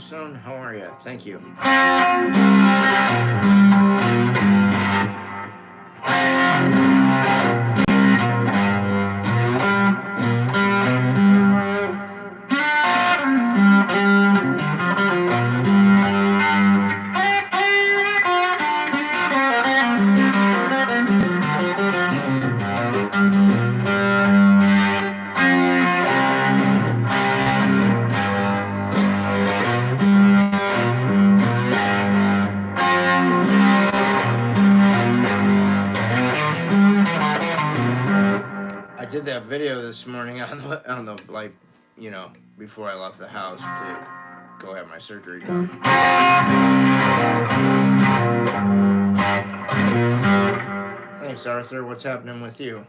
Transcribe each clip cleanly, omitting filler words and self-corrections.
Brownstone. How are you? Thank you. I did that video this morning on the like, you know, before I left the house to go have my surgery done. Thanks, Arthur. What's happening with you?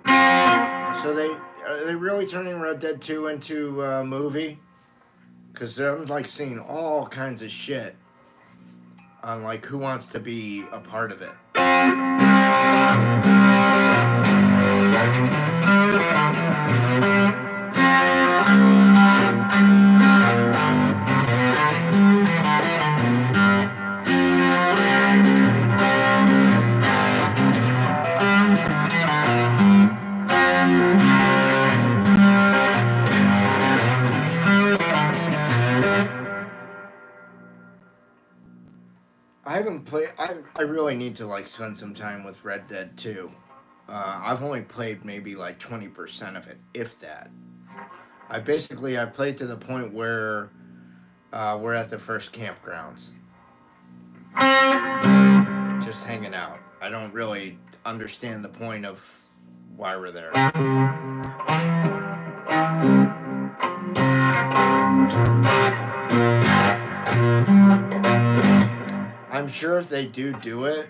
So are they really turning Red Dead 2 into a movie? Because I'm like seeing all kinds of shit on like who wants to be a part of it. I haven't played. I really need to like spend some time with Red Dead 2. I've only played maybe like 20% of it, if that. I've played to the point where we're at the first campgrounds, just hanging out. I don't really understand the point of why we're there. I'm sure if they do it,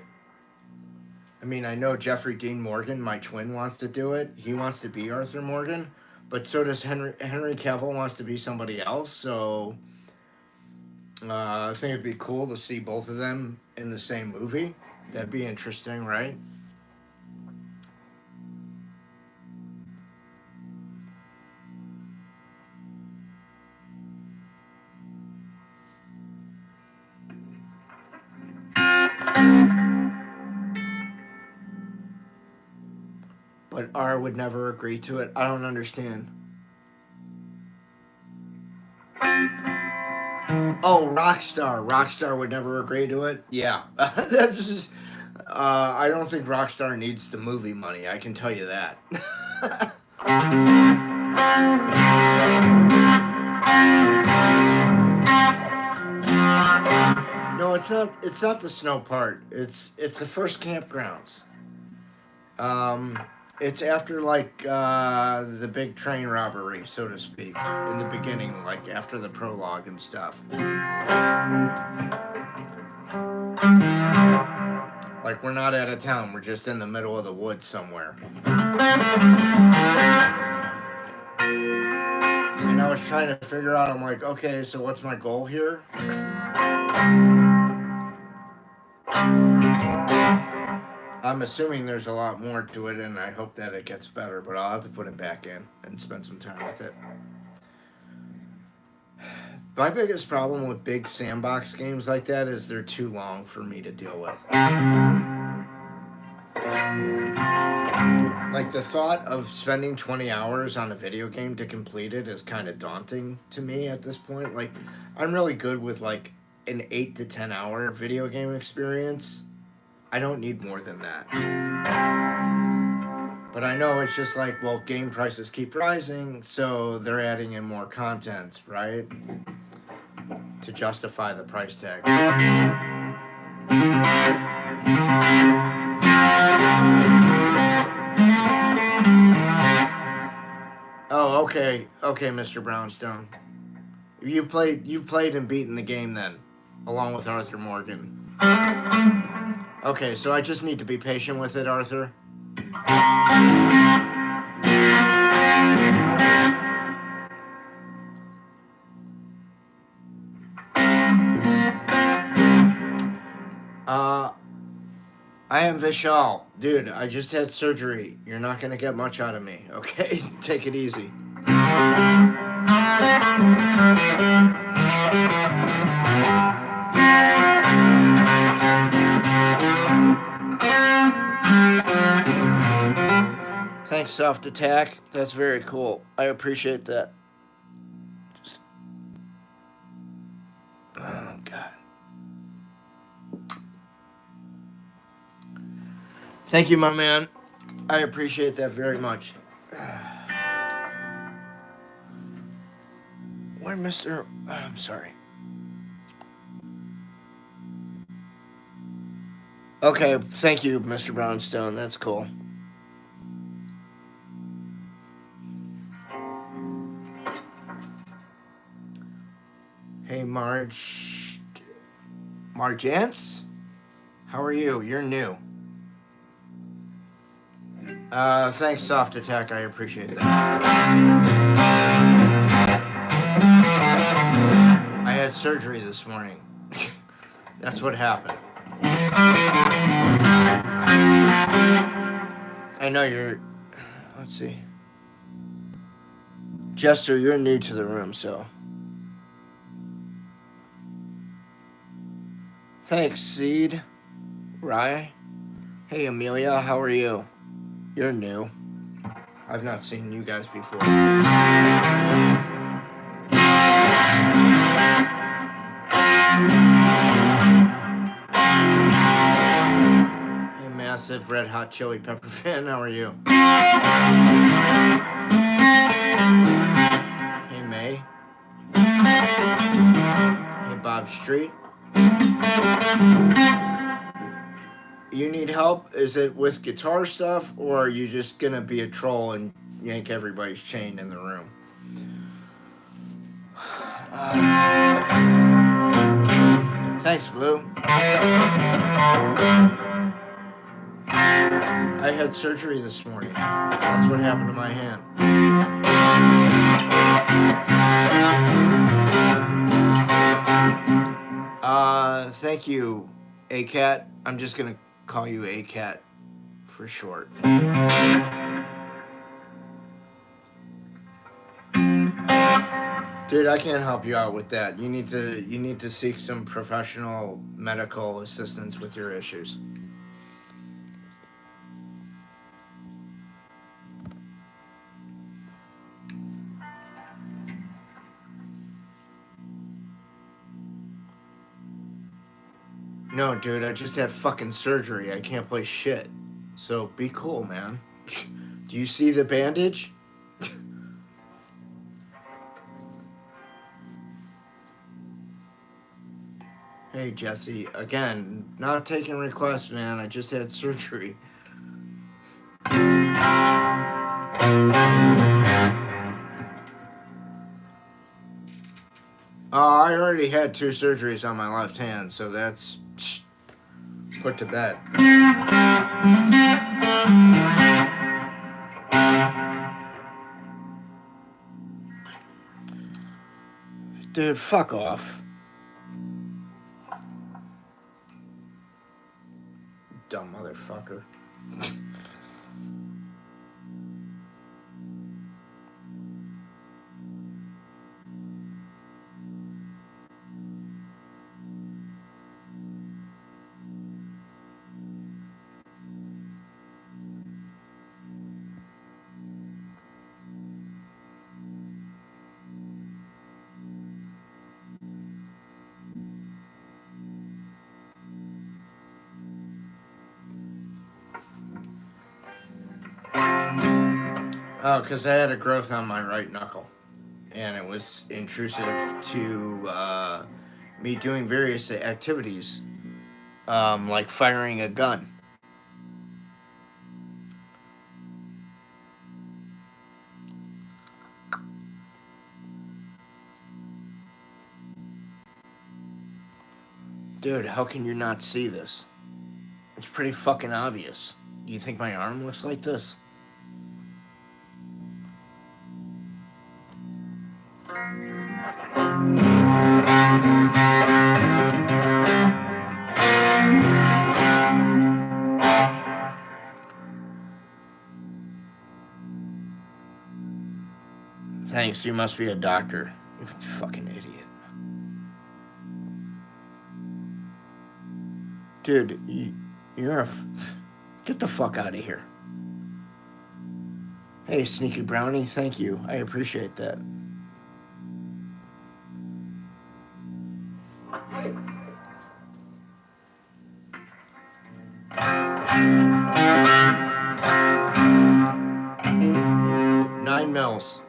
I mean, I know Jeffrey Dean Morgan, my twin, wants to do it. He wants to be Arthur Morgan, but so does Henry Cavill wants to be somebody else. So I think it'd be cool to see both of them in the same movie. That'd be interesting, right? But R would never agree to it. I don't understand. Oh, Rockstar. Rockstar would never agree to it? Yeah. That's just... I don't think Rockstar needs the movie money. I can tell you that. No, it's not. It's not the snow part. It's the first campgrounds. It's after like the big train robbery, so to speak, in the beginning, like after the prologue and stuff. Like we're not out of town, we're just in the middle of the woods somewhere. And I was trying to figure out, I'm like, okay, so what's my goal here? I'm assuming there's a lot more to it, and I hope that it gets better, but I'll have to put it back in and spend some time with it. My biggest problem with big sandbox games like that is they're too long for me to deal with. Like the thought of spending 20 hours on a video game to complete it is kind of daunting to me at this point. Like, I'm really good with like an 8 to 10 hour video game experience. I don't need more than that. But I know it's just like, well, game prices keep rising, so they're adding in more content, right? To justify the price tag. Oh, okay, Mr. Brownstone. You've played and beaten the game then, along with Arthur Morgan. Okay, so I just need to be patient with it, Arthur. I am Vishal. Dude, I just had surgery. You're not going to get much out of me, okay? Take it easy. Thanks, Soft Attack. That's very cool. I appreciate that. Oh, God. Thank you, my man. I appreciate that very much. Where Mr. I'm sorry. Okay, thank you, Mr. Brownstone. That's cool. Hey, Marjance? How are you? You're new. Thanks, Soft Attack. I appreciate that. I had surgery this morning. That's what happened. I know you're... Let's see. Jester, you're new to the room, so... Thanks, Seed. Rye. Hey, Amelia, how are you? You're new. I've not seen you guys before. Hey, massive Red Hot Chili Pepper fan, how are you? Hey, May. Hey, Bob Street. You need help? Is it with guitar stuff, or are you just gonna be a troll and yank everybody's chain in the room? Thanks, Blue. I had surgery this morning. That's what happened to my hand. Thank you, A-Cat. I'm just gonna call you A-Cat for short. Dude, I can't help you out with that. You need to seek some professional medical assistance with your issues. No, dude, I just had fucking surgery. I can't play shit. So be cool, man. Do you see the bandage? Hey, Jesse. Again, not taking requests, man. I just had surgery. I already had 2 surgeries on my left hand, so that's put to bed. Dude, fuck off. Dumb motherfucker. Oh, because I had a growth on my right knuckle, and it was intrusive to me doing various activities, like firing a gun. Dude, how can you not see this? It's pretty fucking obvious. Do you think my arm looks like this? Thanks, you must be a doctor. You fucking idiot. Dude, you're a... Get the fuck out of here. Hey, Sneaky Brownie, thank you. I appreciate that. $9 mils.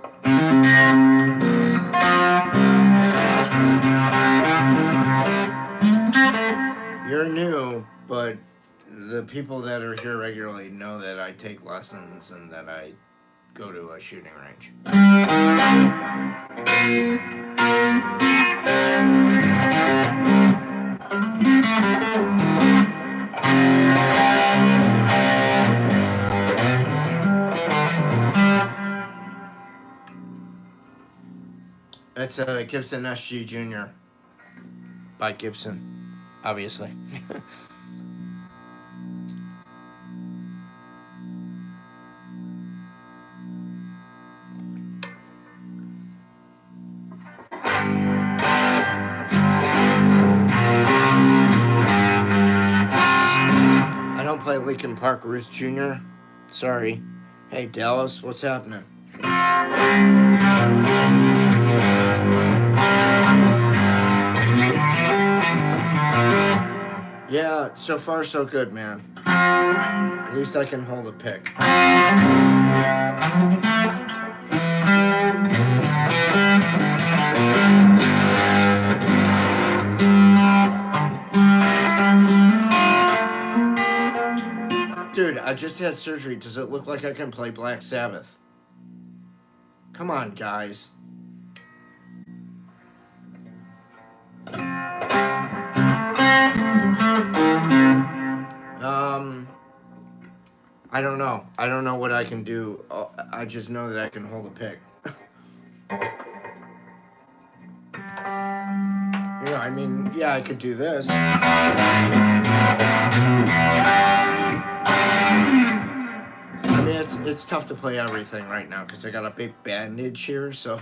You're new, but the people that are here regularly know that I take lessons and that I go to a shooting range. It's a Gibson SG Junior by Gibson, obviously. I don't play Lincoln Park Ruth Jr. Sorry. Hey, Dallas, what's happening? Yeah, so far so good, man. At least I can hold a pick. Dude, I just had surgery. Does it look like I can play Black Sabbath? Come on, guys. I don't know. I don't know what I can do. I just know that I can hold a pick. Yeah, I mean, yeah, I could do this. I mean, it's tough to play everything right now because I got a big bandage here, so.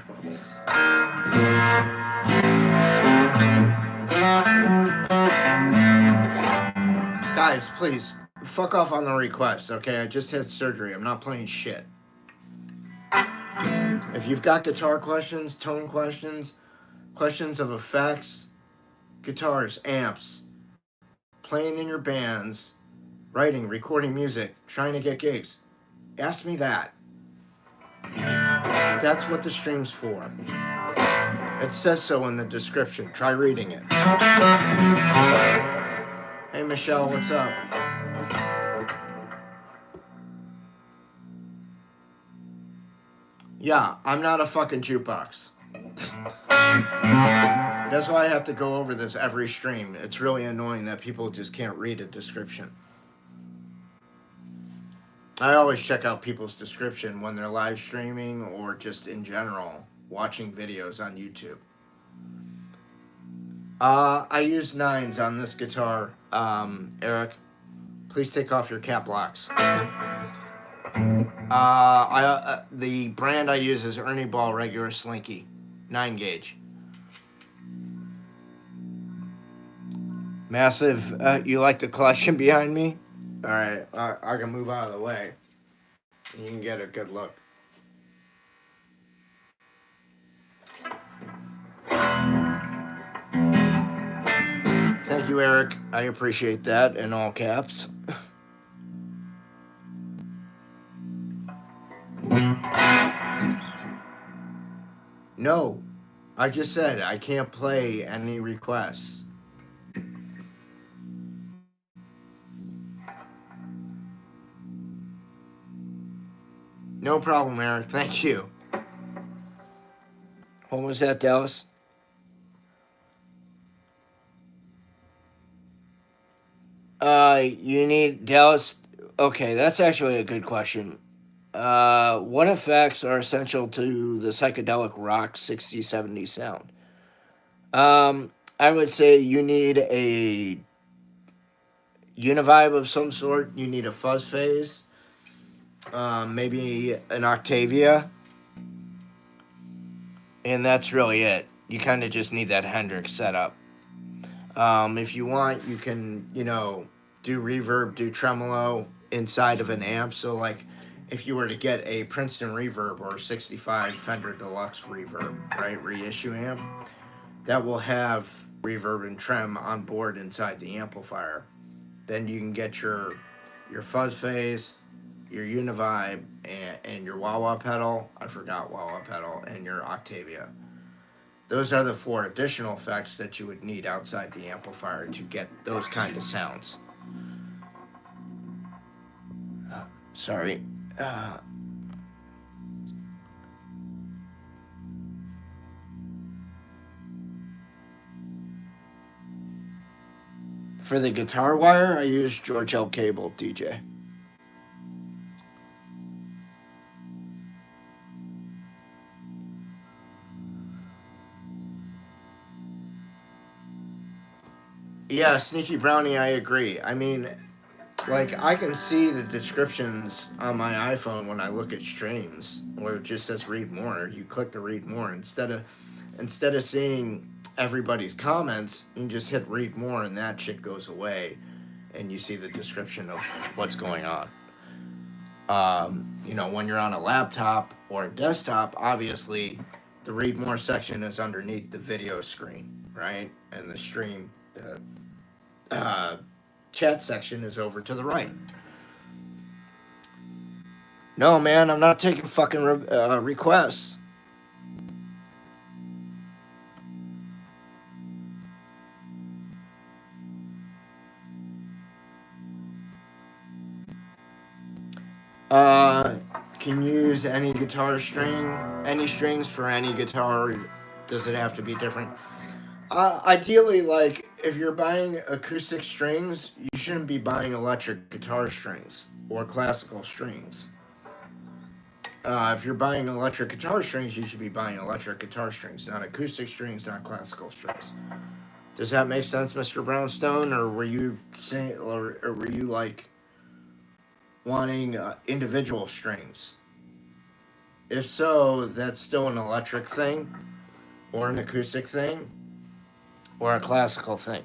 Guys, please, fuck off on the request, okay? I just had surgery. I'm not playing shit. If you've got guitar questions, tone questions, questions of effects, guitars, amps, playing in your bands, writing, recording music, trying to get gigs, ask me that. That's what the stream's for. It says so in the description. Try reading it. Hey, Michelle, what's up? Yeah, I'm not a fucking jukebox. That's why I have to go over this every stream. It's really annoying that people just can't read a description. I always check out people's description when they're live streaming or just in general watching videos on YouTube. I use 9s on this guitar, Eric. Please take off your cap locks. The brand I use is Ernie Ball regular Slinky, 9 gauge. Massive, you like the collection behind me? All right, I can move out of the way. You can get a good look. Thank you, Eric. I appreciate that in all caps. No, I just said I can't play any requests. No problem, Eric. Thank you. What was that, Dallas? You need Dallas. Okay, that's actually a good question. What effects are essential to the psychedelic rock 60-70 sound? I would say you need a univibe of some sort. You need a fuzz phase. Maybe an Octavia. And that's really it. You kind of just need that Hendrix setup. If you want, you can, do reverb, do tremolo inside of an amp. So, like, if you were to get a Princeton reverb or 65 Fender Deluxe reverb, right, reissue amp, that will have reverb and trem on board inside the amplifier. Then you can get your fuzz face, your Univibe, and your wah-wah pedal. I forgot wah-wah pedal, and your Octavia. Those are the 4 additional effects that you would need outside the amplifier to get those kind of sounds. Sorry. For the guitar wire, I use George L. Cable DJ. Yeah, Sneaky Brownie, I agree. I mean, like, I can see the descriptions on my iPhone when I look at streams where it just says read more. You click the read more instead of seeing everybody's comments, you can just hit read more and that shit goes away and you see the description of what's going on. When you're on a laptop or a desktop, obviously the read more section is underneath the video screen, right? And the stream, the chat section is over to the right. No, man, I'm not taking fucking requests. Can you use any guitar string, any strings for any guitar? Does it have to be different? Ideally, like, if you're buying acoustic strings, you shouldn't be buying electric guitar strings or classical strings. If you're buying electric guitar strings, you should be buying electric guitar strings, not acoustic strings, not classical strings. Does that make sense, Mr. Brownstone? Or were you saying, or were you like wanting individual strings? If so, that's still an electric thing, or an acoustic thing, or a classical thing.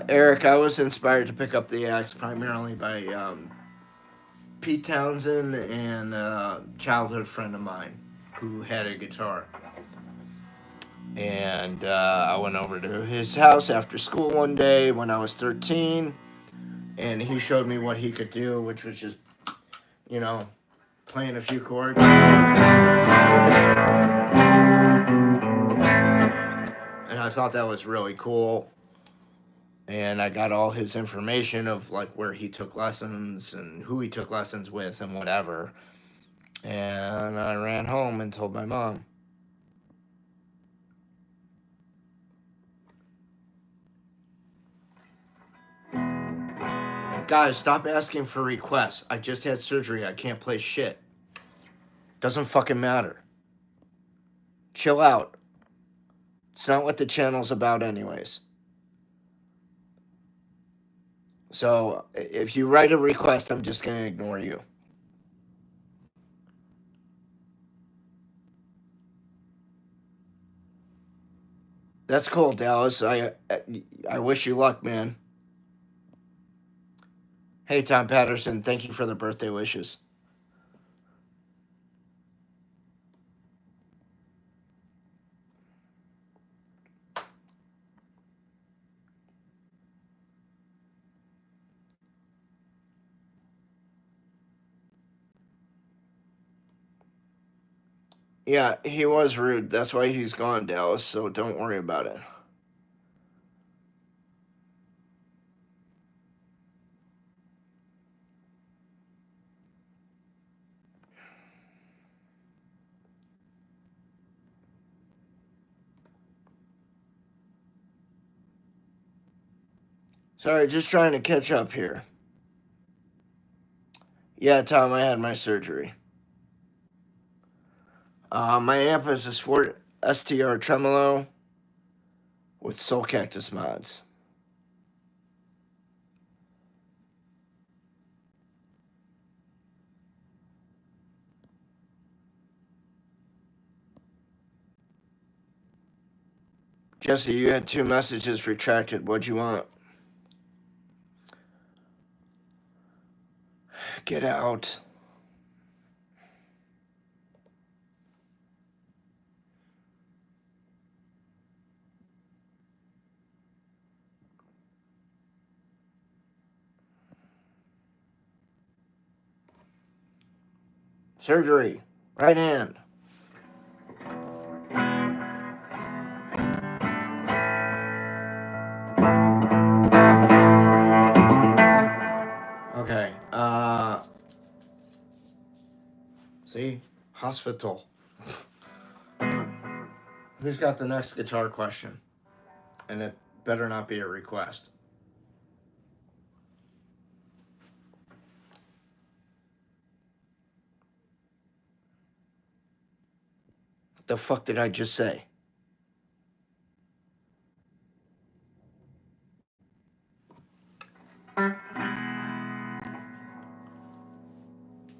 Eric, I was inspired to pick up the axe primarily by Pete Townsend and a childhood friend of mine who had a guitar. And I went over to his house after school one day when I was 13, and he showed me what he could do, which was just, playing a few chords. And I thought that was really cool. And I got all his information of like where he took lessons and who he took lessons with and whatever. And I ran home and told my mom. Guys, stop asking for requests. I just had surgery. I can't play shit. Doesn't fucking matter. Chill out. It's not what the channel's about anyways. So if you write a request, I'm just going to ignore you. That's cool, Dallas. I wish you luck, man. Hey, Tom Patterson, thank you for the birthday wishes. Yeah, he was rude. That's why he's gone, Dallas, so don't worry about it. Sorry, just trying to catch up here. Yeah, Tom, I had my surgery. My amp is a Sport STR Tremolo with Soulcactus mods. Jesse, you had 2 messages retracted. What'd you want? Get out. Surgery. Right hand. Okay. See? Hospital. Who's got the next guitar question? And it better not be a request. What the fuck did I just say?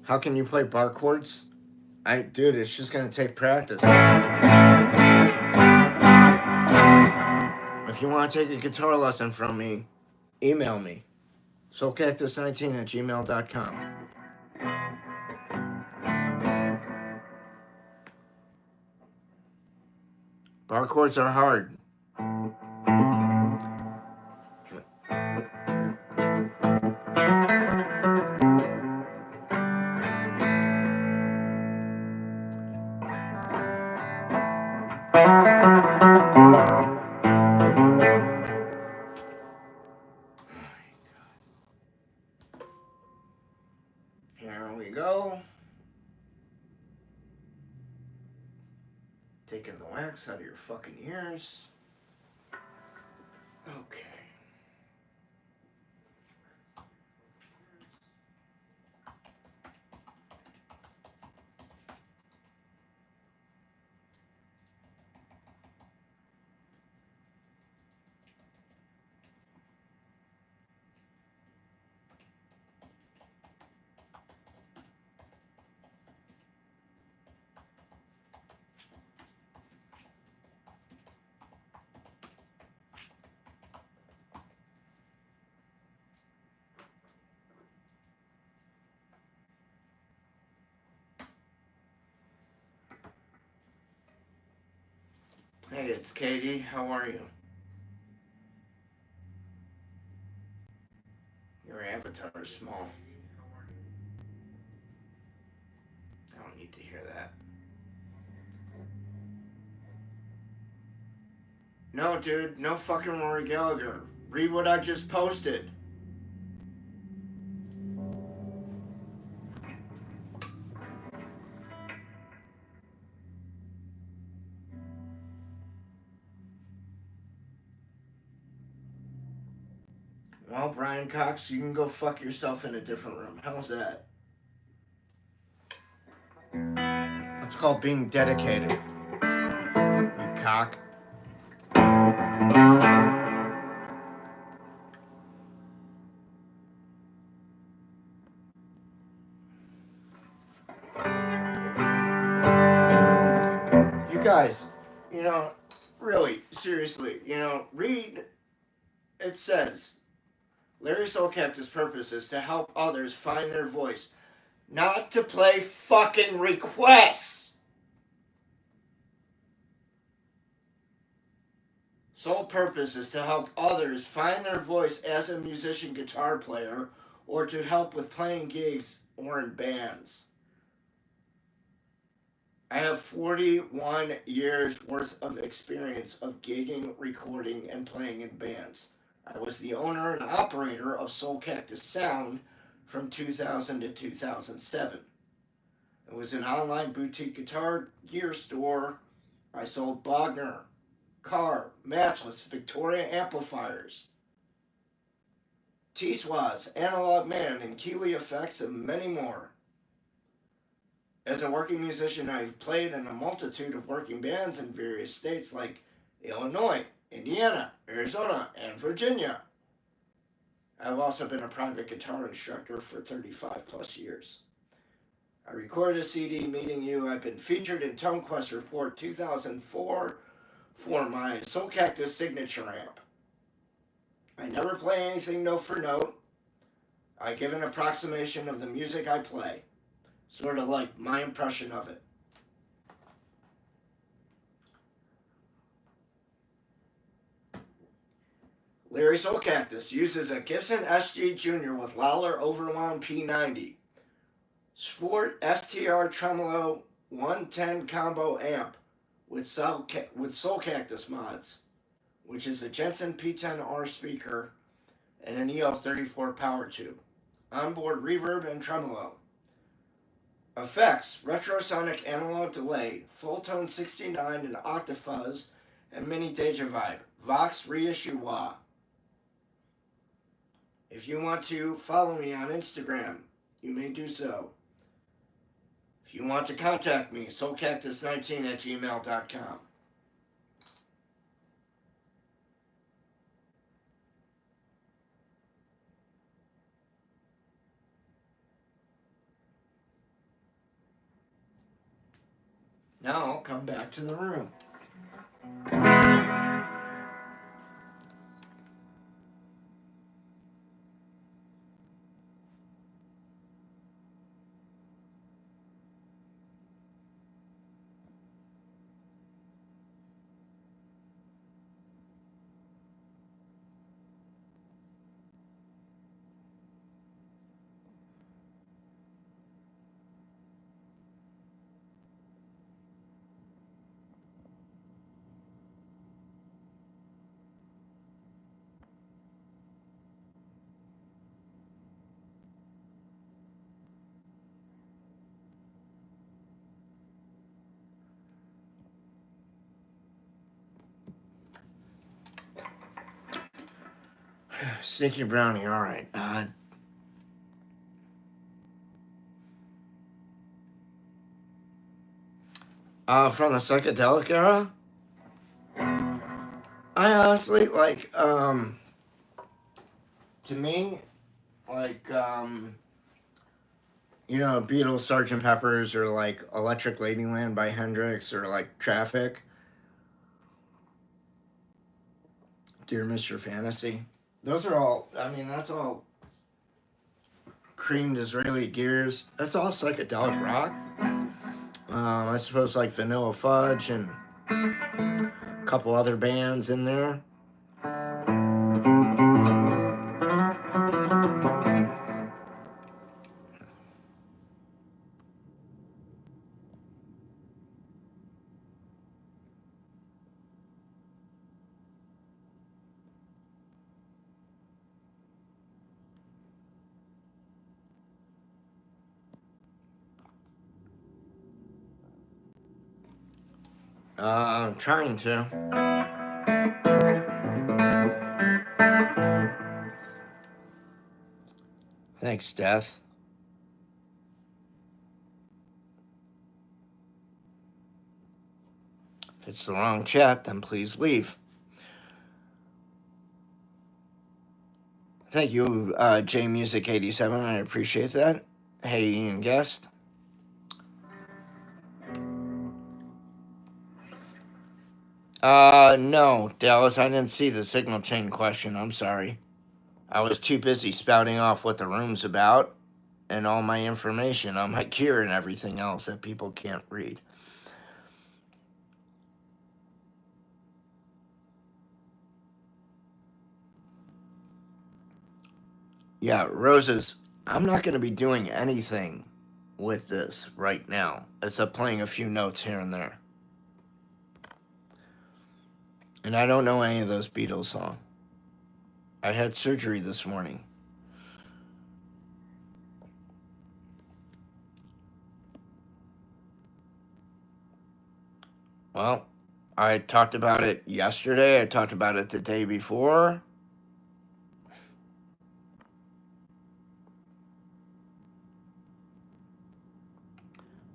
How can you play bar chords? Dude, it's just gonna take practice. If you want to take a guitar lesson from me, email me. Soulcactus19@gmail.com. Bar chords are hard. Here we go. Taking the wax out of your fucking ears. Okay. Hey, it's Katie. How are you? Your avatar is small. I don't need to hear that. No, dude. No fucking Rory Gallagher. Read what I just posted. Well, Brian Cox, you can go fuck yourself in a different room. How's that? It's called being dedicated. You cock. You guys, really, seriously, read. It says, Larry Soulcactus' purpose is to help others find their voice, not to play fucking requests. Sole purpose is to help others find their voice as a musician guitar player or to help with playing gigs or in bands. I have 41 years worth of experience of gigging, recording, and playing in bands. I was the owner and operator of Soulcactus Sound from 2000 to 2007. It was an online boutique guitar gear store. I sold Bogner, Carr, Matchless, Victoria amplifiers, Teese Wahs, AnalogMan, and Keeley effects, and many more. As a working musician, I've played in a multitude of working bands in various states like Illinois, Indiana, Arizona, and Virginia. I've also been a private guitar instructor for 35 plus years. I recorded a CD meeting you. I've been featured in Tone Quest Report 2004 for my Soulcactus signature amp. I never play anything note for note. I give an approximation of the music I play, sort of like my impression of it. Larry Soulcactus uses a Gibson SG Junior with Lowler Overwound P90, Sport STR Tremolo 110 combo amp with Soulcactus mods, which is a Jensen P10R speaker and an EL34 power tube, onboard reverb and tremolo. Effects: retrosonic analog delay, full tone 69 and octafuzz, and mini Deja Vibe, Vox reissue Wah. If you want to follow me on Instagram, you may do so. If you want to contact me, soulcactus19@gmail.com. Now I'll come back to the room. Sneaky Brownie, all right. From the psychedelic era, I honestly like, to me, like, Beatles, Sgt. Pepper's, or like Electric Ladyland by Hendrix, or like Traffic, Dear Mr. Fantasy. Those are all, that's all creamed Israeli gears. That's all psychedelic rock. I suppose like Vanilla Fudge and a couple other bands in there. I'm trying to. Thanks, Death. If it's the wrong chat, then please leave. Thank you, JMusic87. I appreciate that. Hey, Ian Guest. No, Dallas, I didn't see the signal chain question. I'm sorry. I was too busy spouting off what the room's about and all my information on my gear and everything else that people can't read. Yeah, Roses, I'm not going to be doing anything with this right now, except playing a few notes here and there. And I don't know any of those Beatles songs. I had surgery this morning. Well, I talked about it yesterday. I talked about it the day before.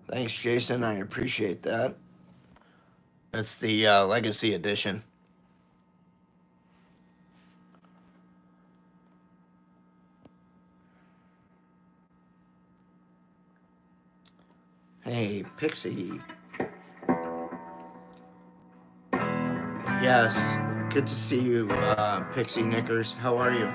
Thanks, Jason. I appreciate that. That's the Legacy Edition. Hey, Pixie. Yes, good to see you, Pixie Knickers. How are you?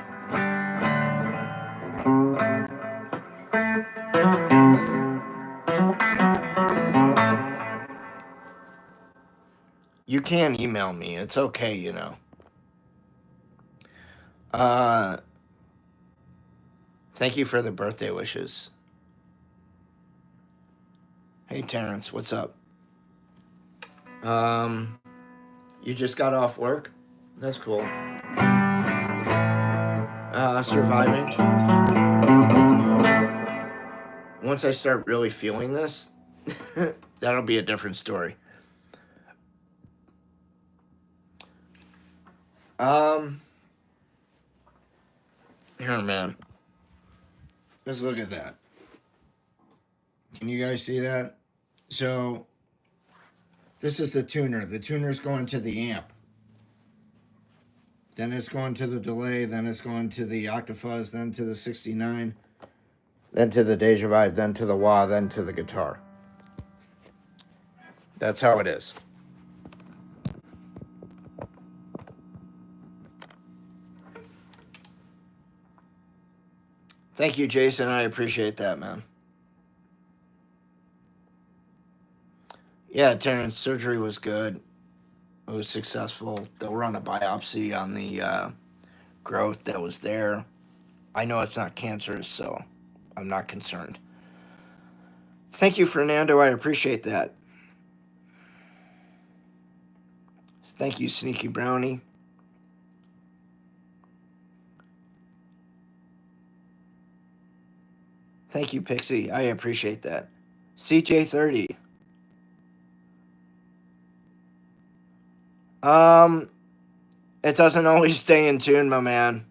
You can email me. It's okay, you know. Thank you for the birthday wishes. Hey, Terrence, what's up? You just got off work? That's cool. Surviving. Once I start really feeling this, that'll be a different story. Here, man. Let's look at that. Can you guys see that? So, this is the tuner. The tuner's going to the amp. Then it's going to the delay. Then it's going to the Octafuzz. Then to the 69. Then to the Deja Vibe. Then to the Wah. Then to the guitar. That's how it is. Thank you, Jason. I appreciate that, man. Yeah, Terrence, surgery was good. It was successful. They'll run a biopsy on the growth that was there. I know it's not cancerous, so I'm not concerned. Thank you, Fernando. I appreciate that. Thank you, Sneaky Brownie. Thank you, Pixie. I appreciate that. CJ30. It doesn't always stay in tune, my man.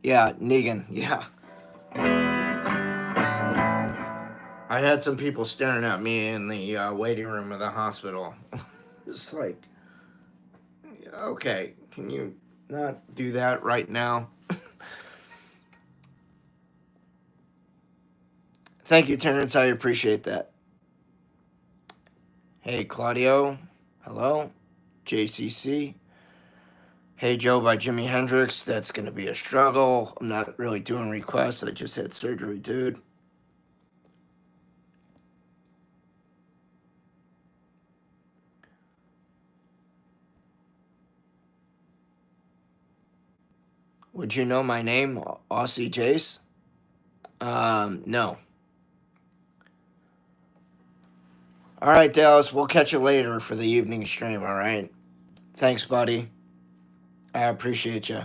Yeah, Negan, yeah. I had some people staring at me in the waiting room of the hospital. It's like, okay, can you not do that right now? Thank you, Terrence. I appreciate that. Hey, Claudio. Hello. JCC. Hey, Joe by Jimi Hendrix. That's going to be a struggle. I'm not really doing requests. I just had surgery, dude. Would you know my name, Aussie Jace? No. All right, Dallas. We'll catch you later for the evening stream, all right? Thanks, buddy. I appreciate you.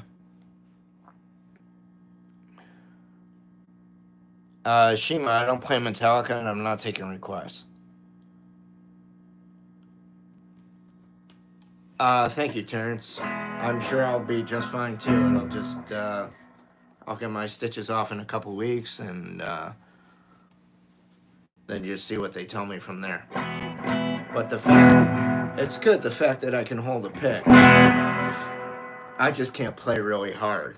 Shima, I don't play Metallica, and I'm not taking requests. Thank you, Terrence. I'm sure I'll be just fine, too. And I'll just, I'll get my stitches off in a couple weeks, and, then just see what they tell me from there. But the fact, it's good, the fact that I can hold a pick. I just can't play really hard.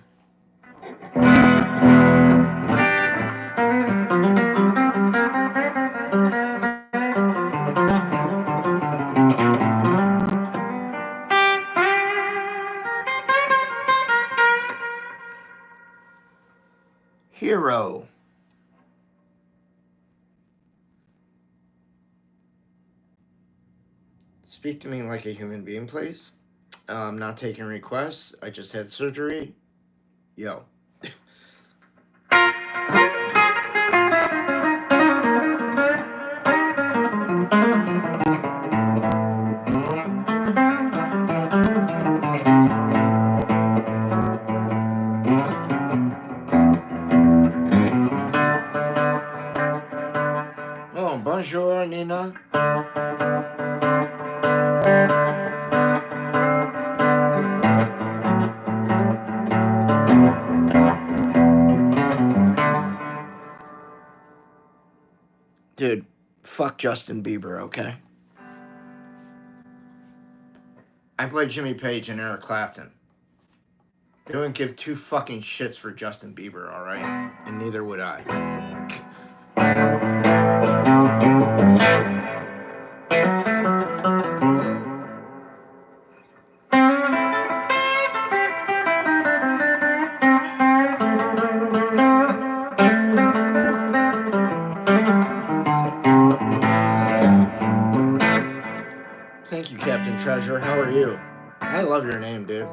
Hero. Speak to me like a human being, please. I'm not taking requests. I just had surgery. Yo. Oh, bonjour, Nina. Dude, Fuck Justin Bieber, okay? I play Jimmy Page and Eric Clapton. They wouldn't give two fucking shits for Justin Bieber, alright? And neither would I. Thank you, Captain Treasure. How are you? I love your name, dude.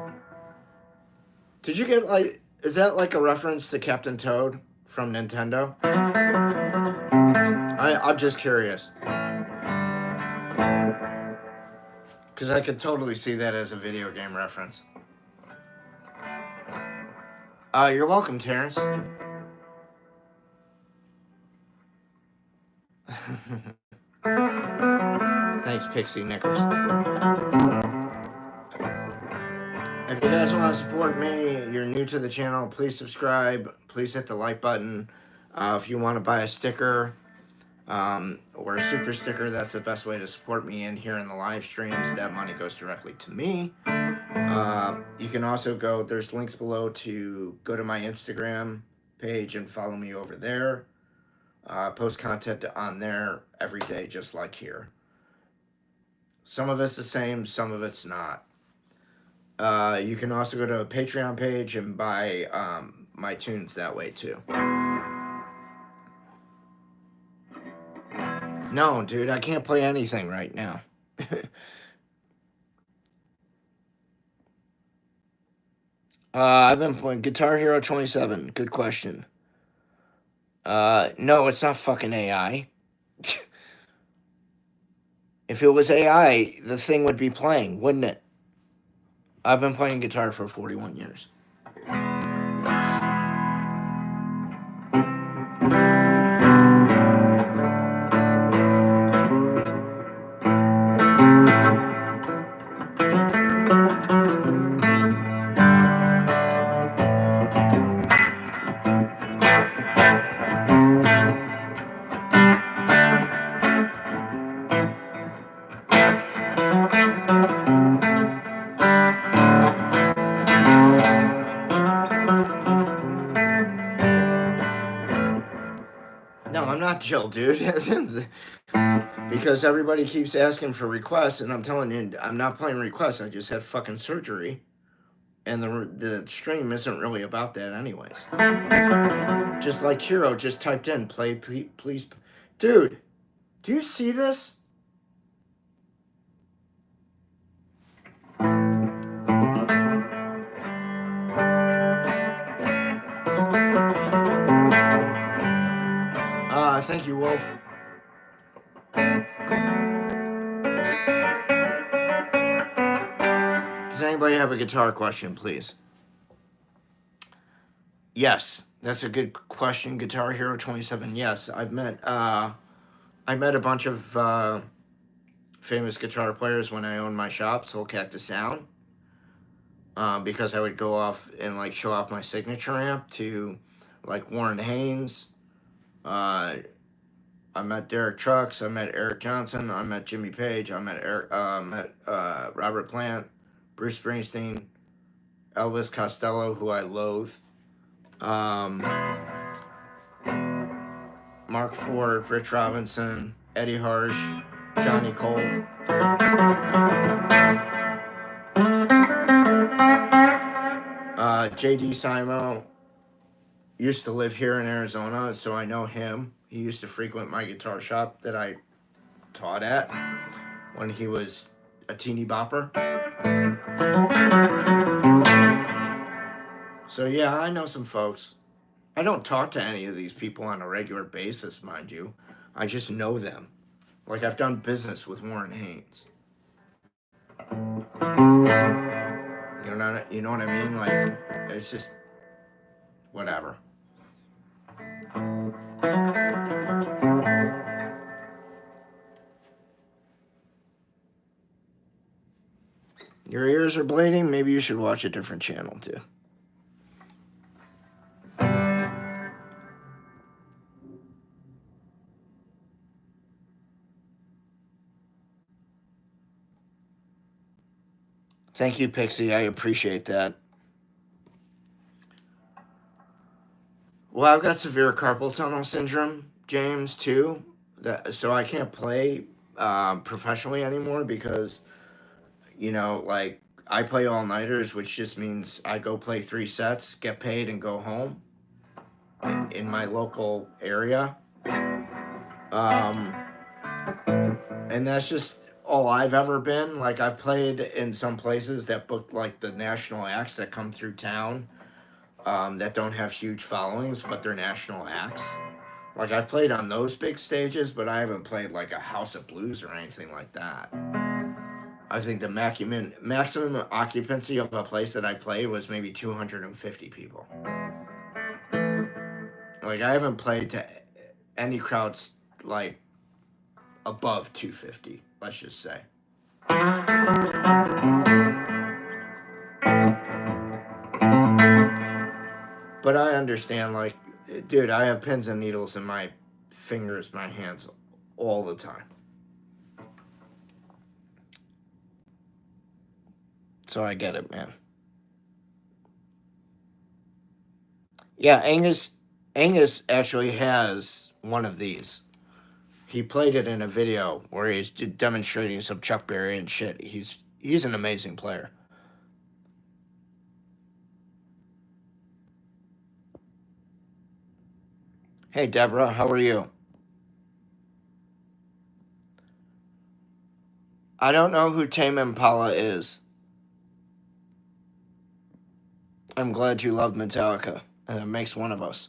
Did you get, like, is that like a reference to Captain Toad from Nintendo? I'm just curious. Because I could totally see that as a video game reference. You're welcome, Terrence. Thanks, Pixie Knickers. If you guys want to support me, you're new to the channel, please subscribe. Please hit the like button. If you want to buy a sticker or a super sticker, that's the best way to support me in here in the live streams. That money goes directly to me. You can also go, there's links below to go to my Instagram page and follow me over there. Post content on there every day, just like here. Some of it's the same, some of it's not. You can also go to a Patreon page and buy my tunes that way too. No, dude, I can't play anything right now. I've been playing Guitar Hero 27. Good question. No, it's not fucking AI. If it was AI, the thing would be playing, wouldn't it? I've been playing guitar for 41 years. No, I'm not Jill, dude. Because everybody keeps asking for requests, and I'm telling you, I'm not playing requests. I just had fucking surgery. And the stream isn't really about that anyways. Just like Hero just typed in, play, please. Dude, do you see this? Thank you, Wolf. Does anybody have a guitar question, please? Yes, that's a good question. Guitar Hero 27. Yes, I met a bunch of famous guitar players when I owned my shop, Soulcactus Sound. Because I would go off and like show off my signature amp to like Warren Haynes. I met Derek Trucks. I met Eric Johnson. I met Jimmy Page. I met Robert Plant, Bruce Springsteen, Elvis Costello, who I loathe, Mark Ford, Rich Robinson, Eddie Harsh, Johnny Cole. J.D. Simo used to live here in Arizona, so I know him. He used to frequent my guitar shop that I taught at when he was a teeny bopper. So yeah, I know some folks. I don't talk to any of these people on a regular basis, mind you. I just know them. Like I've done business with Warren Haynes. You know what I mean? Like it's just whatever. Your ears are bleeding? Maybe you should watch a different channel too. Thank you, Pixie. I appreciate that. Well, I've got severe carpal tunnel syndrome, James, too. So I can't play professionally anymore because, like I play all nighters, which just means I go play 3 sets, get paid, and go home in my local area. And that's just all I've ever been. Like, I've played in some places that book like the national acts that come through town that don't have huge followings, but they're national acts. Like, I've played on those big stages, but I haven't played like a House of Blues or anything like that. I think the maximum occupancy of a place that I played was maybe 250 people. Like, I haven't played to any crowds like above 250, let's just say. But I understand, like, dude, I have pins and needles in my fingers, my hands, all the time. So I get it, man. Yeah, Angus actually has one of these. He played it in a video where he's demonstrating some Chuck Berry and shit. He's an amazing player. Hey, Deborah, how are you? I don't know who Tame Impala is. I'm glad you love Metallica, and it makes one of us.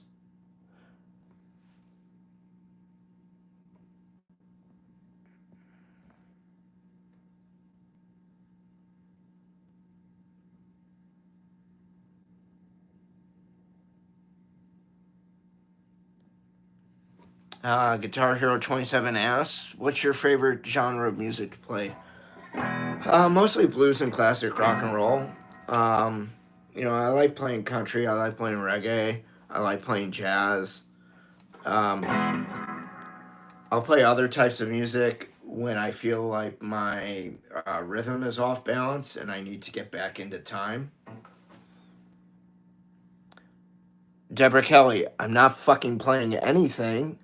Guitar Hero 27 asks, what's your favorite genre of music to play? Mostly blues and classic rock and roll. I like playing country. I like playing reggae. I like playing jazz. I'll play other types of music when I feel like my rhythm is off balance and I need to get back into time. Deborah Kelly, I'm not fucking playing anything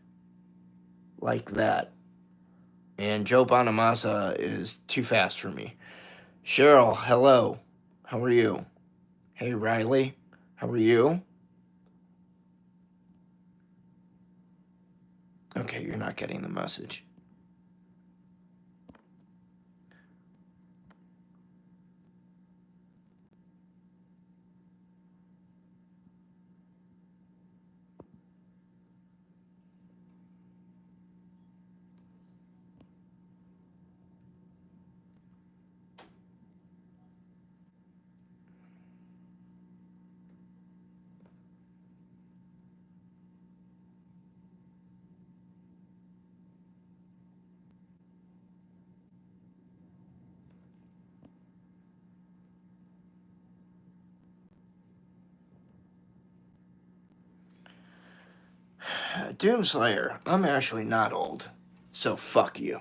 like that. And Joe Bonamassa is too fast for me. Cheryl, hello. How are you? Hey, Riley. How are you? Okay, you're not getting the message. Doomslayer, I'm actually not old, so fuck you.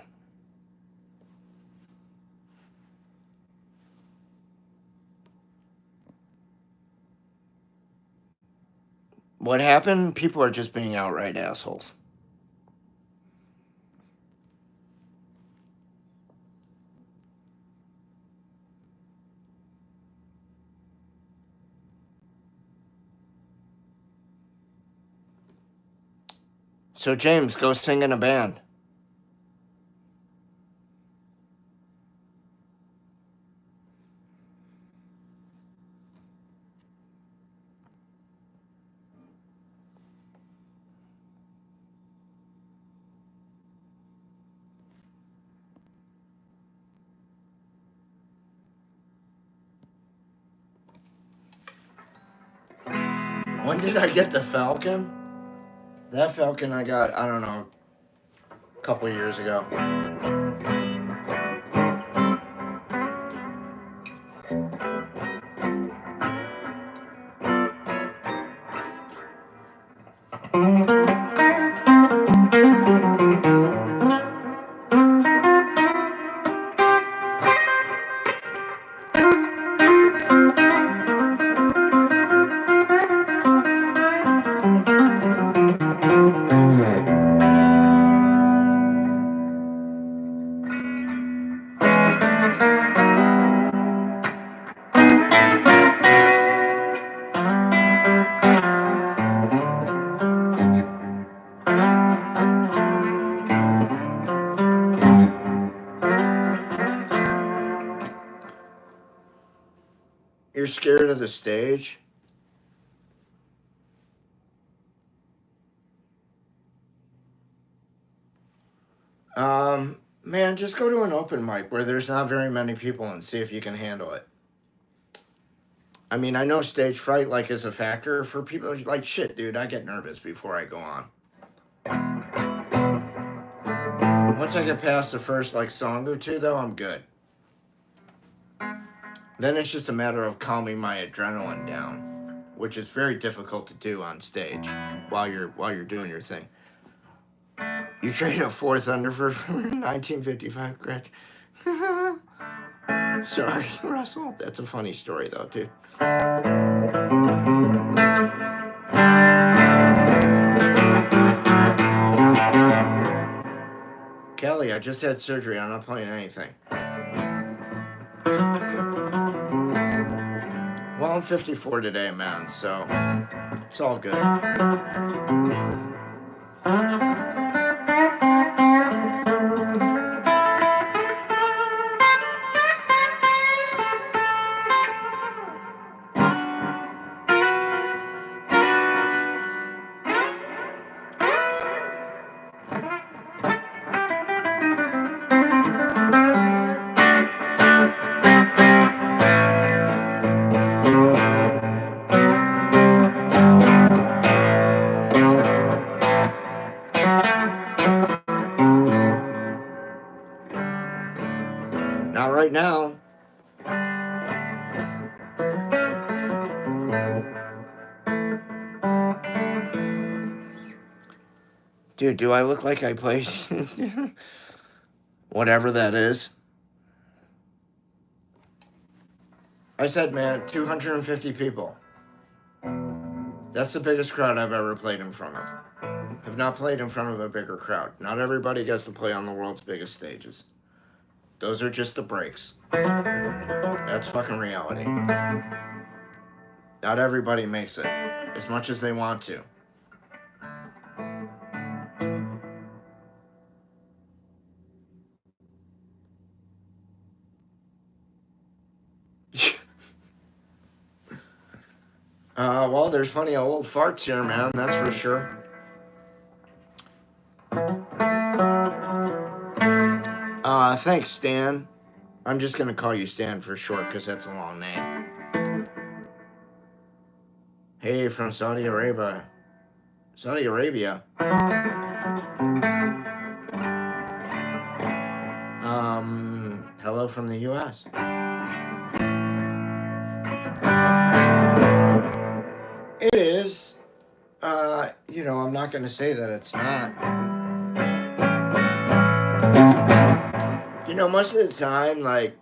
What happened? People are just being outright assholes. So, James, go sing in a band. When did I get the Falcon? That Falcon I got, I don't know, a couple years ago. You're scared of the stage? Man, just go to an open mic where there's not very many people and see if you can handle it. I mean, I know stage fright like is a factor for people. Like, shit, dude, I get nervous before I go on. Once I get past the first like song or two, though, I'm good. Then it's just a matter of calming my adrenaline down, which is very difficult to do on stage while you're doing your thing. You trade a fourth under for 1955 Gretsch. Sorry, Russell. That's a funny story, though, dude. Kelly, I just had surgery. I'm not playing anything. Well, I'm 54 today, man, so it's all good. Not right now. Dude, do I look like I played whatever that is? I said, man, 250 people. That's the biggest crowd I've ever played in front of. I've not played in front of a bigger crowd. Not everybody gets to play on the world's biggest stages. Those are just the breaks. That's fucking reality. Not everybody makes it, as much as they want to. Well, there's plenty of old farts here, man, that's for sure. Thanks, Stan. I'm just gonna call you Stan for short, because that's a long name. Hey, from Saudi Arabia. Saudi Arabia? Hello from the U.S. It is. You know, I'm not going to say that it's not. You know, most of the time, like,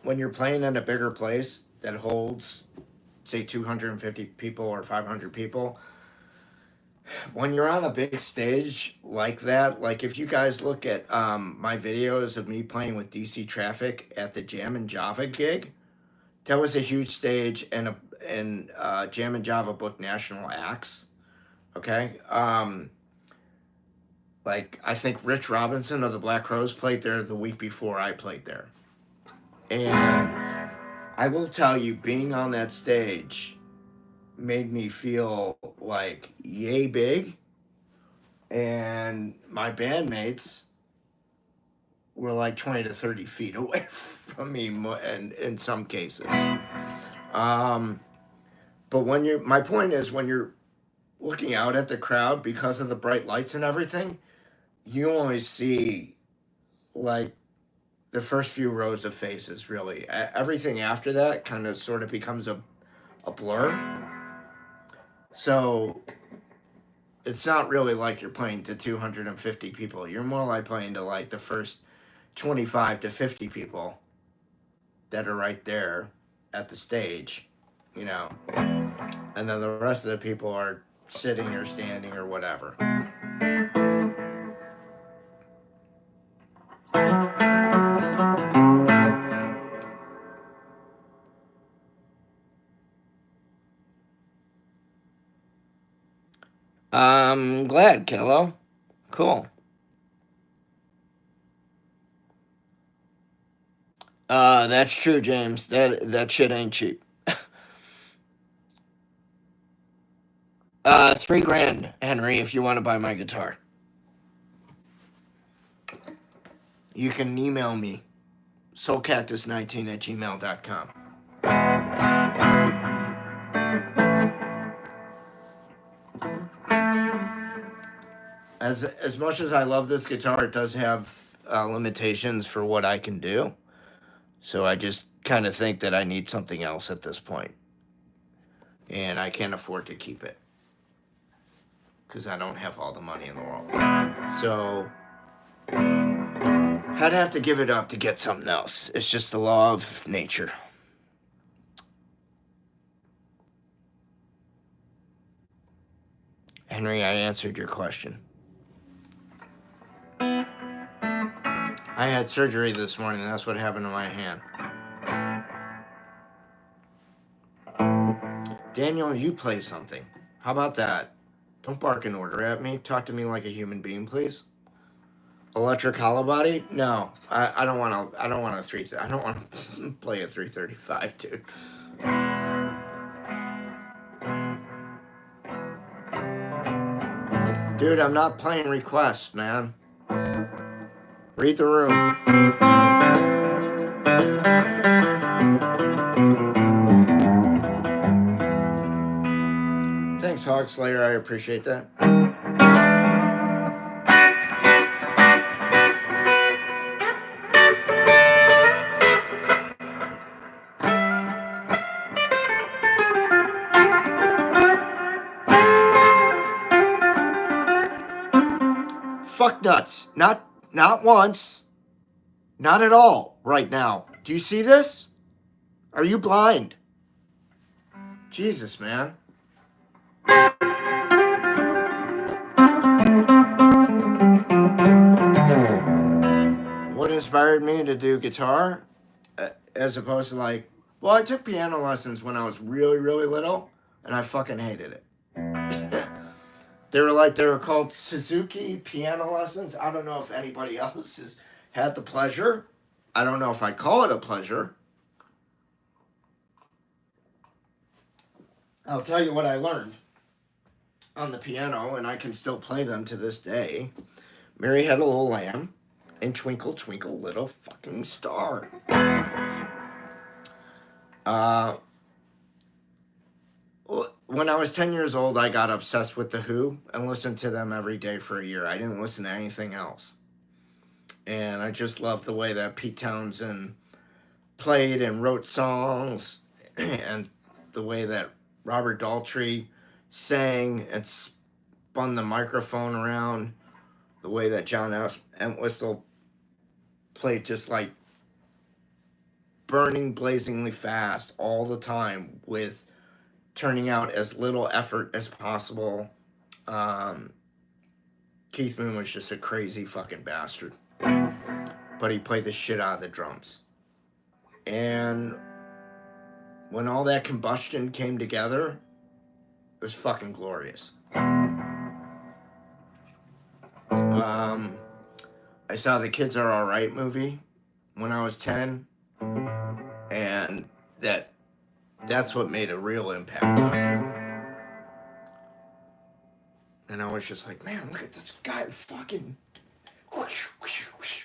when you're playing in a bigger place that holds, say, 250 people or 500 people, when you're on a big stage like that, like if you guys look at my videos of me playing with DC Traffic at the Jam and Java gig, that was a huge stage, and Jam and Java booked national acts. Okay, like I think Rich Robinson of the Black Crowes played there the week before I played there, and I will tell you, being on that stage made me feel like yay big, and my bandmates were like 20 to 30 feet away from me, and in some cases. But my point is, when you're looking out at the crowd, because of the bright lights and everything, you only see like the first few rows of faces, really. Everything after that kind of sort of becomes a blur. So it's not really like you're playing to 250 people. You're more like playing to like the first 25 to 50 people that are right there at the stage, you know. And then the rest of the people are sitting or standing or whatever. I'm glad, Kello. Cool. That's true, James. That shit ain't cheap. $3,000, Henry, if you want to buy my guitar. You can email me, soulcactus19@gmail.com. As much as I love this guitar, it does have limitations for what I can do. So I just kind of think that I need something else at this point. And I can't afford to keep it. Because I don't have all the money in the world. So I'd have to give it up to get something else. It's just the law of nature. Henry, I answered your question. I had surgery this morning, and that's what happened to my hand. Daniel, you play something. How about that? Don't bark an order at me. Talk to me like a human being, please. Electric hollow body? No, I don't want to. I don't want a 3. I don't want to play a 335, dude. Dude, I'm not playing requests, man. Read the room. Thanks, Hog Slayer. I appreciate that. Fuck nuts. Not once. Not at all right now. Do you see this? Are you blind? Jesus, man. What inspired me to do guitar? As opposed to like, well, I took piano lessons when I was really, really little, and I fucking hated it. They were called Suzuki piano lessons. I don't know if anybody else has had the pleasure. I don't know if I call it a pleasure. I'll tell you what I learned on the piano, and I can still play them to this day. Mary Had a Little Lamb and Twinkle, Twinkle, Little Fucking Star. When I was 10 years old, I got obsessed with The Who and listened to them every day for a year. I didn't listen to anything else. And I just loved the way that Pete Townsend played and wrote songs, and the way that Robert Daltrey sang and spun the microphone around, the way that John Entwistle played just like burning blazingly fast all the time with turning out as little effort as possible. Keith Moon was just a crazy fucking bastard. But he played the shit out of the drums. And when all that combustion came together, it was fucking glorious. I saw the Kids Are Alright movie when I was 10. And that's what made a real impact on me. And I was just like, man, look at this guy fucking whoosh, whoosh, whoosh.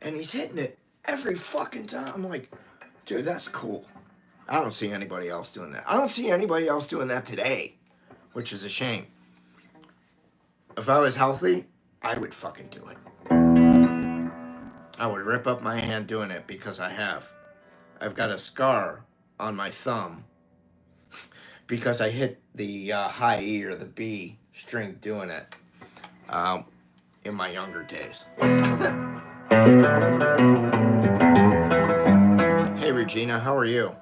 And he's hitting it every fucking time. I'm like, dude, that's cool. I don't see anybody else doing that. I don't see anybody else doing that today, which is a shame. If I was healthy, I would fucking do it. I would rip up my hand doing it because I've got a scar on my thumb because I hit the high E or the B string doing it in my younger days. Hey Regina, how are you?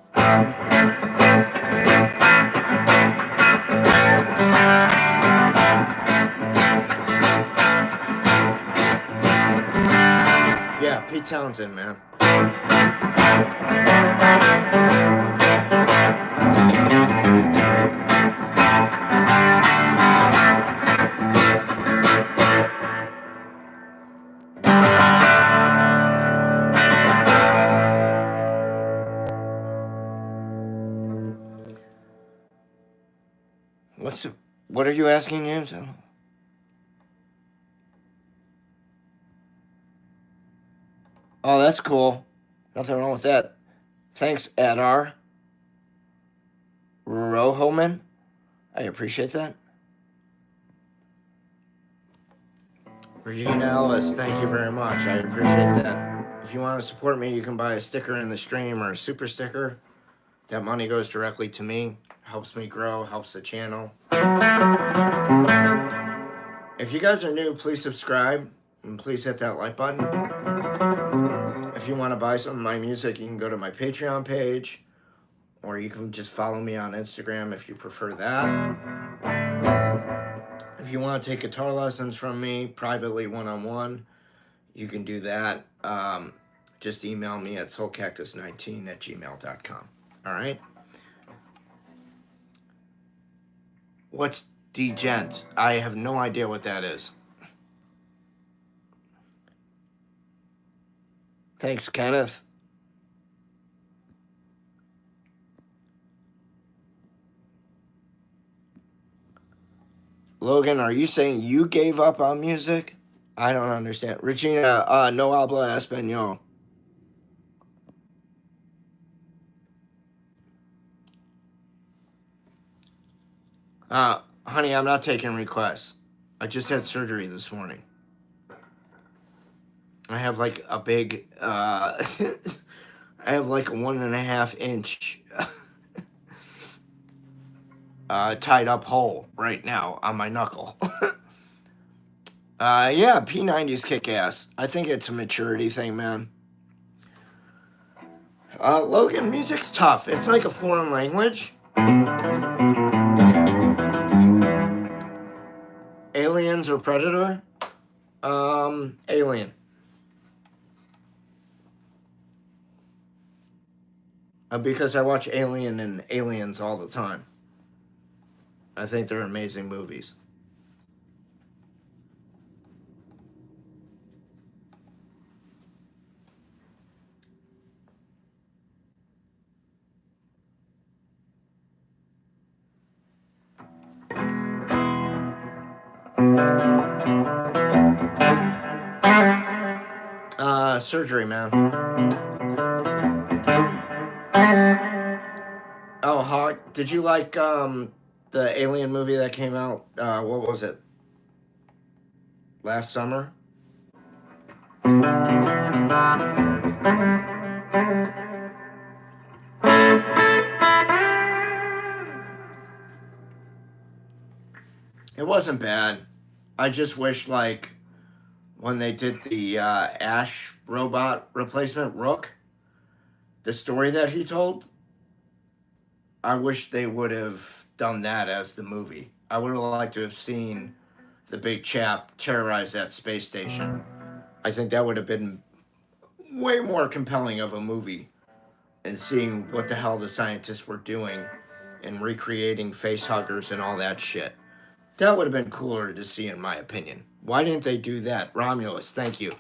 Yeah, Pete Townsend, man. What are you asking, James? Oh, that's cool. Nothing wrong with that. Thanks, Adar Rohoman. I appreciate that. Regina Ellis, thank you very much. I appreciate that. If you want to support me, you can buy a sticker in the stream or a super sticker. That money goes directly to me, helps me grow, helps the channel. If you guys are new, please subscribe and please hit that like button. If you want to buy some of my music, you can go to my Patreon page, or you can just follow me on Instagram if you prefer that. If you want to take guitar lessons from me privately, one-on-one, you can do that. Just email me at soulcactus19@gmail.com. All right? What's degent? I have no idea what that is. Thanks, Kenneth. Logan, are you saying you gave up on music? I don't understand. Regina, no habla español. Honey, I'm not taking requests. I just had surgery this morning. I have like a big, I have like a 1.5 inch tied up hole right now on my knuckle. Yeah, P90s kick ass. I think it's a maturity thing, man. Logan, music's tough. It's like a foreign language. Aliens or Predator? Alien. Because I watch Alien and Aliens all the time. I think they're amazing movies. Surgery, man. Oh, Hawk, did you like the Alien movie that came out? What was it? Last summer? It wasn't bad. I just wish, like, when they did the Ash robot replacement Rook, the story that he told, I wish they would have done that as the movie. I would have liked to have seen the big chap terrorize that space station. I think that would have been way more compelling of a movie, and seeing what the hell the scientists were doing and recreating face huggers and all that shit. That would have been cooler to see, in my opinion. Why didn't they do that? Romulus, thank you.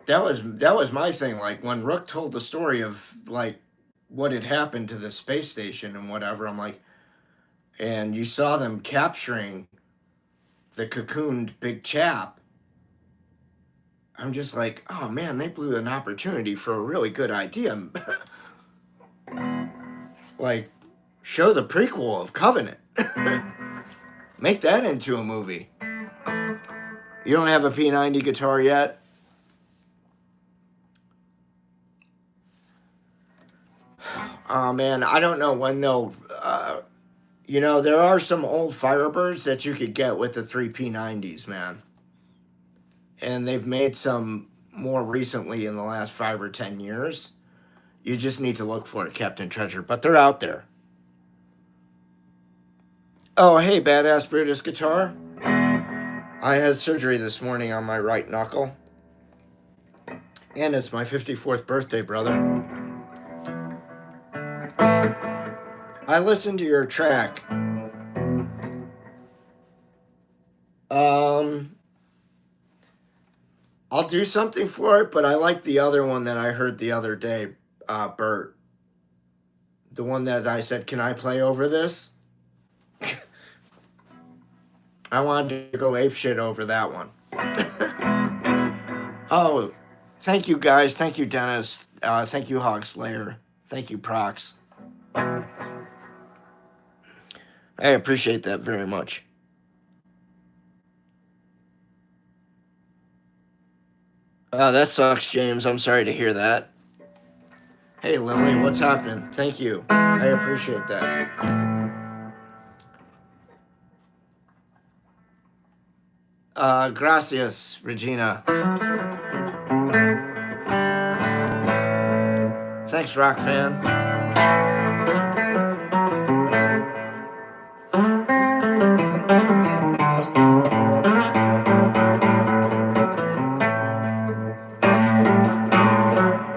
That was my thing. Like, when Rook told the story of, like, what had happened to the space station and whatever, I'm like, and you saw them capturing the cocooned big chap, I'm just like, oh man, they blew an opportunity for a really good idea. Like, show the prequel of Covenant. Make that into a movie. You don't have a P90 guitar yet? Oh man, I don't know when they'll, you know, there are some old Firebirds that you could get with the 3 P90s, man. And they've made some more recently in the last 5 or 10 years. You just need to look for it, Captain Treasure, but they're out there. Oh, hey, Badass Brutus Guitar. I had surgery this morning on my right knuckle. And it's my 54th birthday, brother. I listened to your track. I'll do something for it, but I like the other one that I heard the other day, Bert. The one that I said, can I play over this? I wanted to go apeshit over that one. Oh, thank you guys. Thank you, Dennis. Thank you, Hog Slayer. Thank you, Prox. I appreciate that very much. That sucks, James. I'm sorry to hear that. Hey, Lily, what's happening? Thank you. I appreciate that. Gracias, Regina. Thanks, Rock Fan.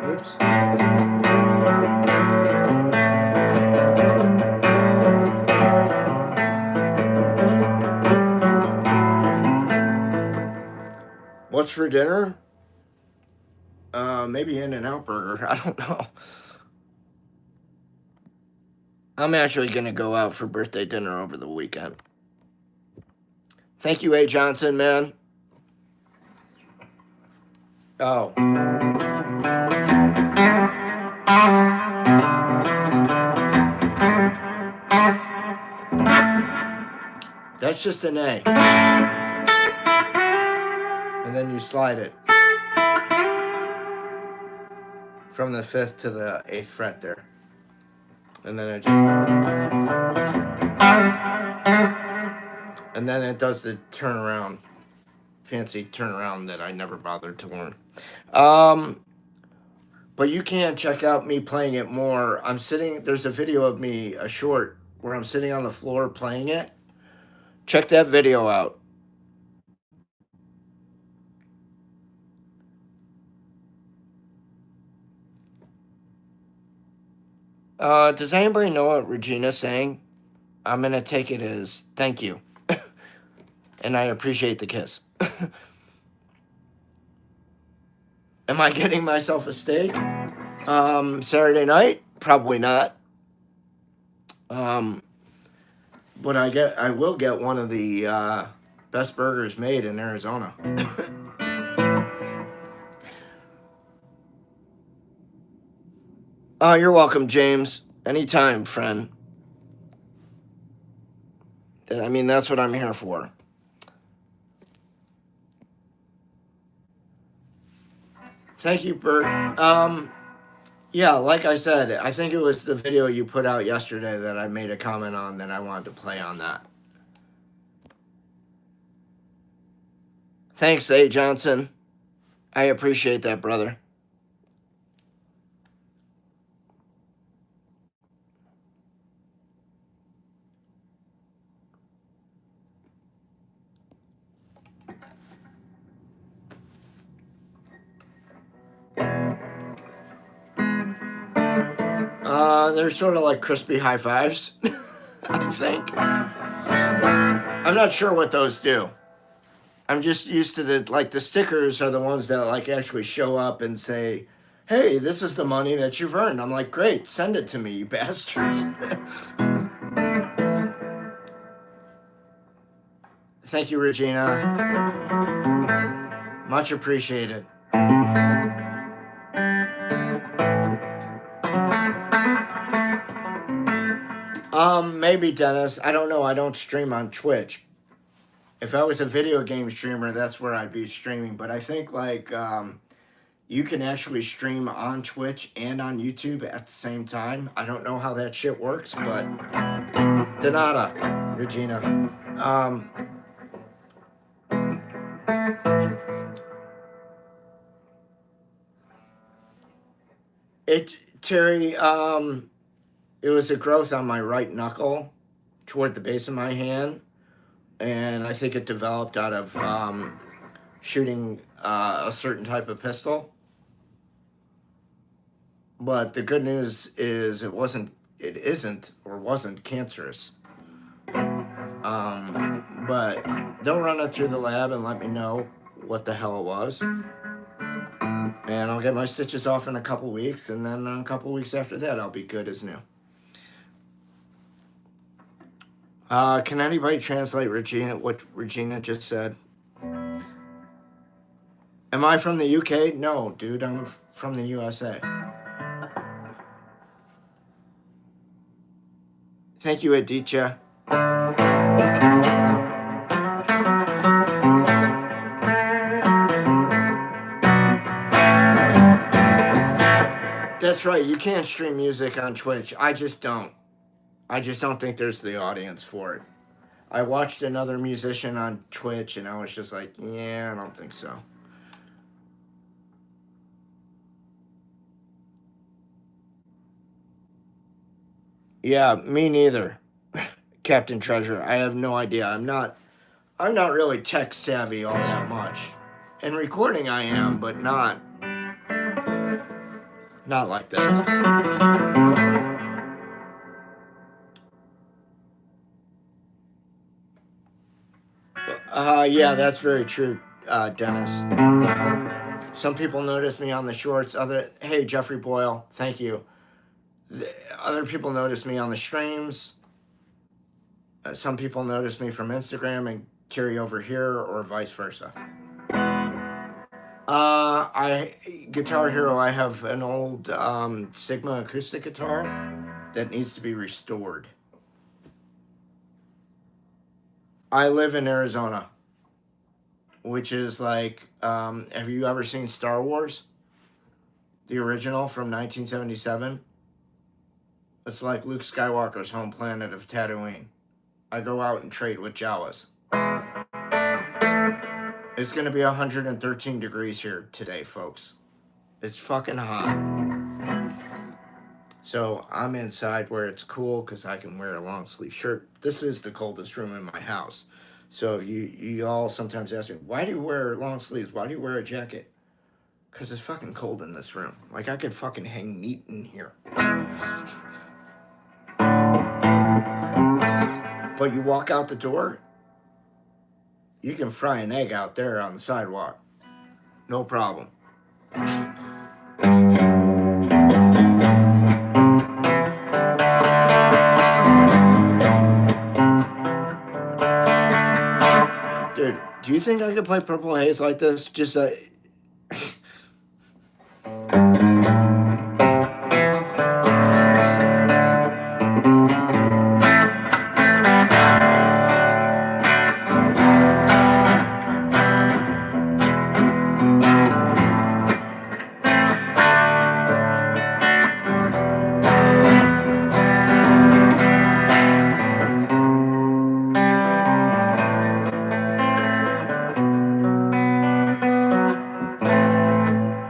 Oops. What's for dinner? Maybe In-N-Out Burger. I don't know. I'm actually going to go out for birthday dinner over the weekend. Thank you, A. Johnson, man. Oh. That's just an A. And then you slide it from the 5th to the 8th fret there. And then it just... And then it does the turnaround, fancy turnaround that I never bothered to learn. But you can check out me playing it more. There's a video of me, a short, where I'm sitting on the floor playing it. Check that video out. Does anybody know what Regina's saying? I'm going to take it as thank you. And I appreciate the kiss. Am I getting myself a steak? Saturday night? Probably not. But I will get one of the best burgers made in Arizona. Oh, you're welcome, James. Anytime, friend. I mean, that's what I'm here for. Thank you, Bert. Yeah, like I said, I think it was the video you put out yesterday that I made a comment on that I wanted to play on that. Thanks, A. Johnson. I appreciate that, brother. They're sort of like crispy high fives, I think. I'm not sure what those do. I'm just used to the stickers are the ones that like actually show up and say, hey, this is the money that you've earned. I'm like, great, send it to me, you bastards. Thank you, Regina. Much appreciated. Maybe, Dennis. I don't know. I don't stream on Twitch. If I was a video game streamer, that's where I'd be streaming. But I think like you can actually stream on Twitch and on YouTube at the same time. I don't know how that shit works, but Donata, Regina. Terry, it was a growth on my right knuckle toward the base of my hand. And I think it developed out of shooting a certain type of pistol. But the good news is it wasn't cancerous. But they'll run it through the lab and let me know what the hell it was. And I'll get my stitches off in a couple weeks, and then a couple weeks after that, I'll be good as new. Can anybody translate what Regina just said? Am I from the UK? No, dude, I'm from the USA. Thank you, Aditya. That's right. You can't stream music on Twitch. I just don't think there's the audience for it. I watched another musician on Twitch and I was just like, yeah, I don't think so. Yeah, me neither. Captain Treasure. I have no idea. I'm not really tech savvy all that much. In recording I am, but not like this. Yeah, that's very true, Dennis. Some people notice me on the shorts. Hey, Jeffrey Boyle, thank you. Other people notice me on the streams. Some people notice me from Instagram and carry over here, or vice versa. Guitar Hero, I have an old Sigma acoustic guitar that needs to be restored. I live in Arizona, which is like, have you ever seen Star Wars? The original from 1977? It's like Luke Skywalker's home planet of Tatooine. I go out and trade with Jawas. It's going to be 113 degrees here today, folks. It's fucking hot. So I'm inside where it's cool because I can wear a long sleeve shirt. This is the coldest room in my house. So you all sometimes ask me, why do you wear long sleeves? Why do you wear a jacket? Because it's fucking cold in this room. Like, I could fucking hang meat in here. But you walk out the door, you can fry an egg out there on the sidewalk. No problem. Dude, do you think I could play Purple Haze like this? Just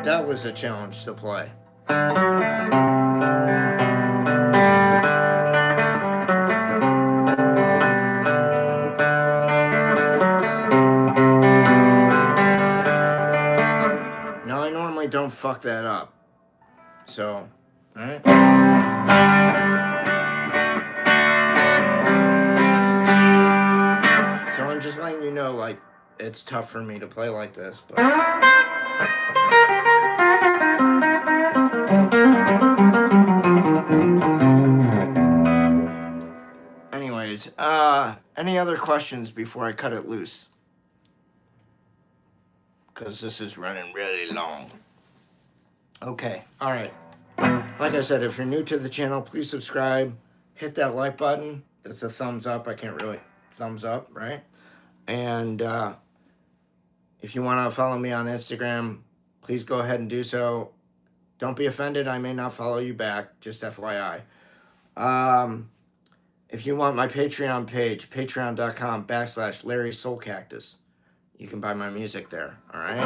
that was a challenge to play. Now, I normally don't fuck that up. So, alright. So I'm just letting you know, like, it's tough for me to play like this, but... Anyways, any other questions before I cut it loose? Because this is running really long. Okay, alright. Like I said, if you're new to the channel, please subscribe. Hit that like button. That's a thumbs up. I can't really... Thumbs up, right? And if you want to follow me on Instagram, please go ahead and do so. Don't be offended. I may not follow you back. Just FYI. If you want my Patreon page, patreon.com/Larry Soulcactus. You can buy my music there, all right?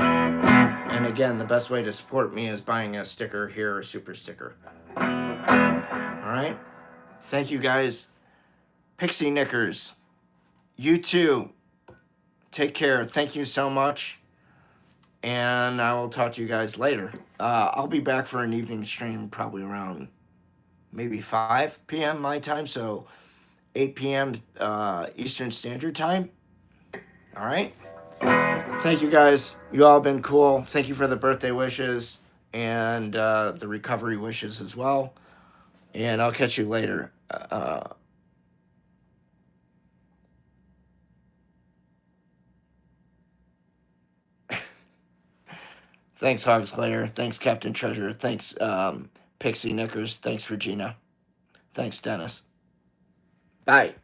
And again, the best way to support me is buying a sticker here, a super sticker. All right? Thank you, guys. Pixie Knickers, you too. Take care. Thank you so much. And I will talk to you guys later. I'll be back for an evening stream probably around maybe 5 p.m. my time, so 8 p.m. Eastern Standard Time. All right? Thank you, guys. You all been cool. Thank you for the birthday wishes and the recovery wishes as well. And I'll catch you later. Thanks, Hogslayer. Thanks, Captain Treasure. Thanks, Pixie Knickers. Thanks, Regina. Thanks, Dennis. Bye.